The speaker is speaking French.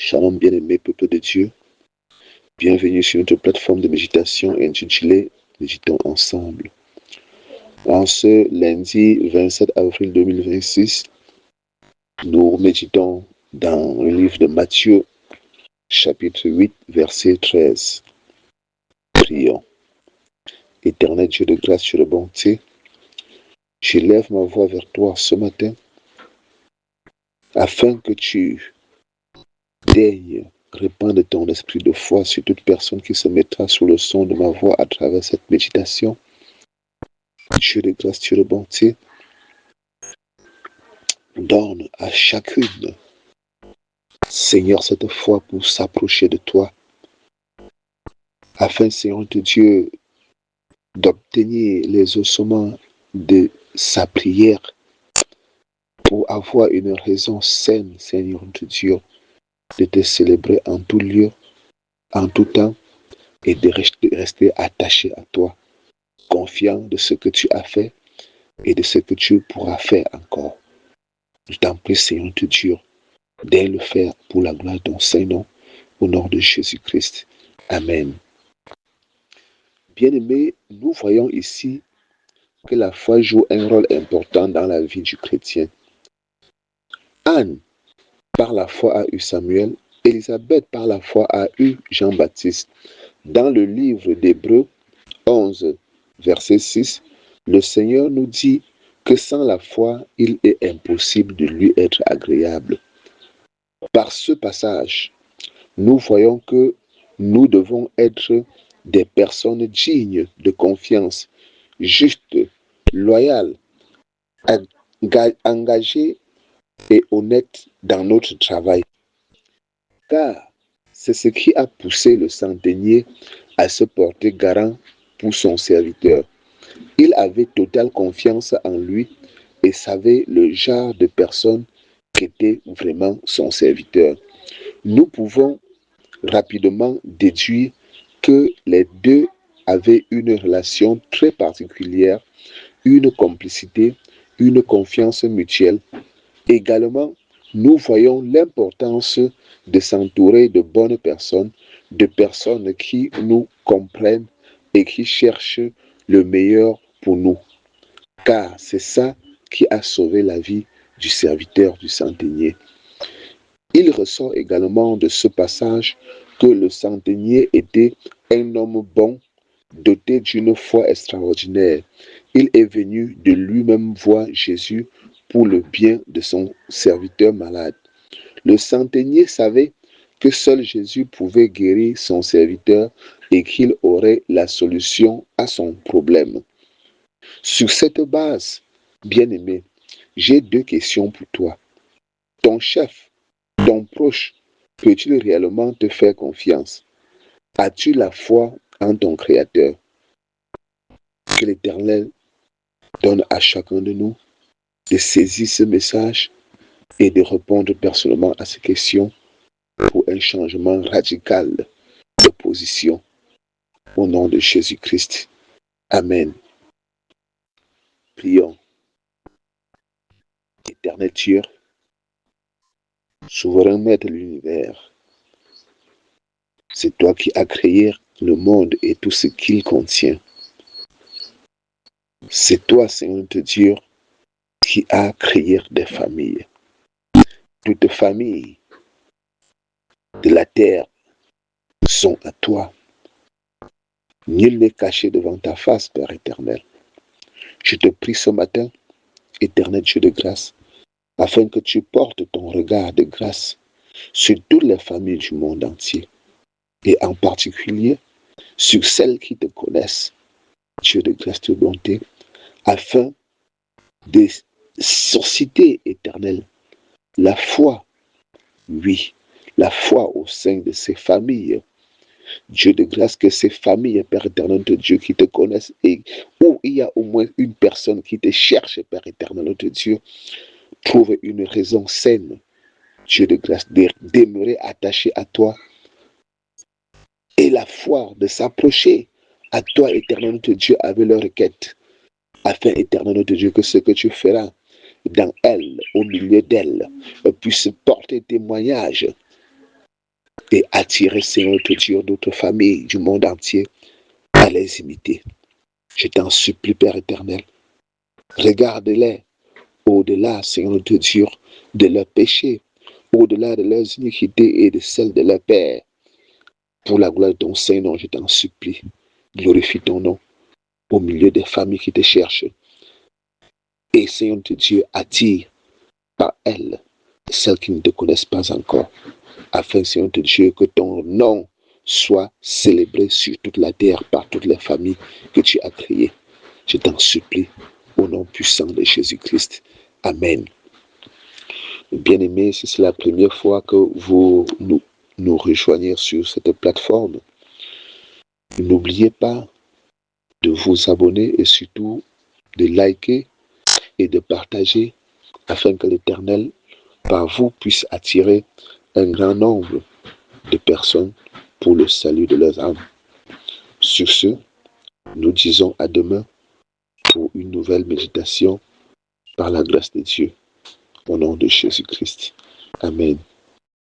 Shalom bien-aimé peuple de Dieu, bienvenue sur notre plateforme de méditation intitulée Méditons ensemble. En ce lundi 27 avril 2026, nous méditons dans le livre de Matthieu, chapitre 8, verset 13. Prions. Éternel Dieu de grâce, Dieu de bonté, j'élève ma voix vers toi ce matin afin que tu daignes répandre ton esprit de foi sur toute personne qui se mettra sous le son de ma voix à travers cette méditation. Dieu de grâce, Dieu de bonté, donne à chacune, Seigneur, cette foi pour s'approcher de toi, afin, Seigneur de Dieu, d'obtenir les ossements de sa prière, pour avoir une raison saine, Seigneur de Dieu, de te célébrer en tout lieu, en tout temps, et de rester attaché à toi, confiant de ce que tu as fait et de ce que tu pourras faire encore. Je t'en prie, Seigneur de Dieu, d'aide le faire pour la gloire de ton Saint-Nom, au nom de Jésus-Christ. Amen. Bien-aimés, nous voyons ici que la foi joue un rôle important dans la vie du chrétien. Anne, par la foi, a eu Samuel. Élisabeth, par la foi, a eu Jean-Baptiste. Dans le livre d'Hébreux 11, verset 6, le Seigneur nous dit que sans la foi, il est impossible de lui être agréable. Par ce passage, nous voyons que nous devons être des personnes dignes de confiance, justes, loyales, engagées et honnêtes dans notre travail. Car c'est ce qui a poussé le centenier à se porter garant pour son serviteur. Il avait totale confiance en lui et savait le genre de personne qui était vraiment son serviteur. Nous pouvons rapidement déduire que les deux avaient une relation très particulière, une complicité, une confiance mutuelle. Également, nous voyons l'importance de s'entourer de bonnes personnes, de personnes qui nous comprennent et qui cherchent le meilleur pour nous. Car c'est ça qui a sauvé la vie du serviteur du centenier. Il ressort également de ce passage que le centenier était un homme bon, doté d'une foi extraordinaire. Il est venu de lui-même voir Jésus pour le bien de son serviteur malade. Le centenier savait que seul Jésus pouvait guérir son serviteur et qu'il aurait la solution à son problème. Sur cette base, bien-aimé, j'ai deux questions pour toi. Ton chef, ton proche, peut-il réellement te faire confiance? As-tu la foi en ton Créateur? Que l'Éternel donne à chacun de nous de saisir ce message et de répondre personnellement à ces questions pour un changement radical de position. Au nom de Jésus-Christ. Amen. Prions. Éternel Dieu, souverain maître de l'univers, c'est toi qui as créé le monde et tout ce qu'il contient. C'est toi, Seigneur de Dieu, qui a créé des familles. Toutes familles de la terre sont à toi. Nul n'est caché devant ta face, Père éternel. Je te prie ce matin, éternel Dieu de grâce, afin que tu portes ton regard de grâce sur toutes les familles du monde entier, et en particulier sur celles qui te connaissent, Dieu de grâce et de bonté, afin de susciter, éternel, la foi, oui, la foi au sein de ces familles. Dieu de grâce, que ces familles, Père éternel de Dieu, qui te connaissent et où il y a au moins une personne qui te cherche, Père éternel de Dieu, trouve une raison saine, Dieu de grâce, de demeurer attaché à toi et la foi de s'approcher à toi, éternel de Dieu, avec leur requête, afin, éternel de Dieu, que ce que tu feras dans elle, au milieu d'elle, puisse porter témoignage et attirer, Seigneur notre Dieu, d'autres familles du monde entier à les imiter. Je t'en supplie, Père éternel, regarde-les au-delà, Seigneur notre Dieu, de leurs péchés, au-delà de leurs iniquités et de celles de leur Père. Pour la gloire de ton Saint-Nom, je t'en supplie, glorifie ton nom au milieu des familles qui te cherchent. Et Seigneur notre Dieu, attire par elles celles qui ne te connaissent pas encore, afin, Seigneur notre Dieu, que ton nom soit célébré sur toute la terre par toutes les familles que tu as créées. Je t'en supplie, au nom puissant de Jésus-Christ. Amen. Bien-aimés, si c'est la première fois que vous nous rejoignez sur cette plateforme, n'oubliez pas de vous abonner et surtout de liker et de partager afin que l'Éternel, par vous, puisse attirer un grand nombre de personnes pour le salut de leurs âmes. Sur ce, nous disons à demain pour une nouvelle méditation par la grâce de Dieu. Au nom de Jésus-Christ. Amen.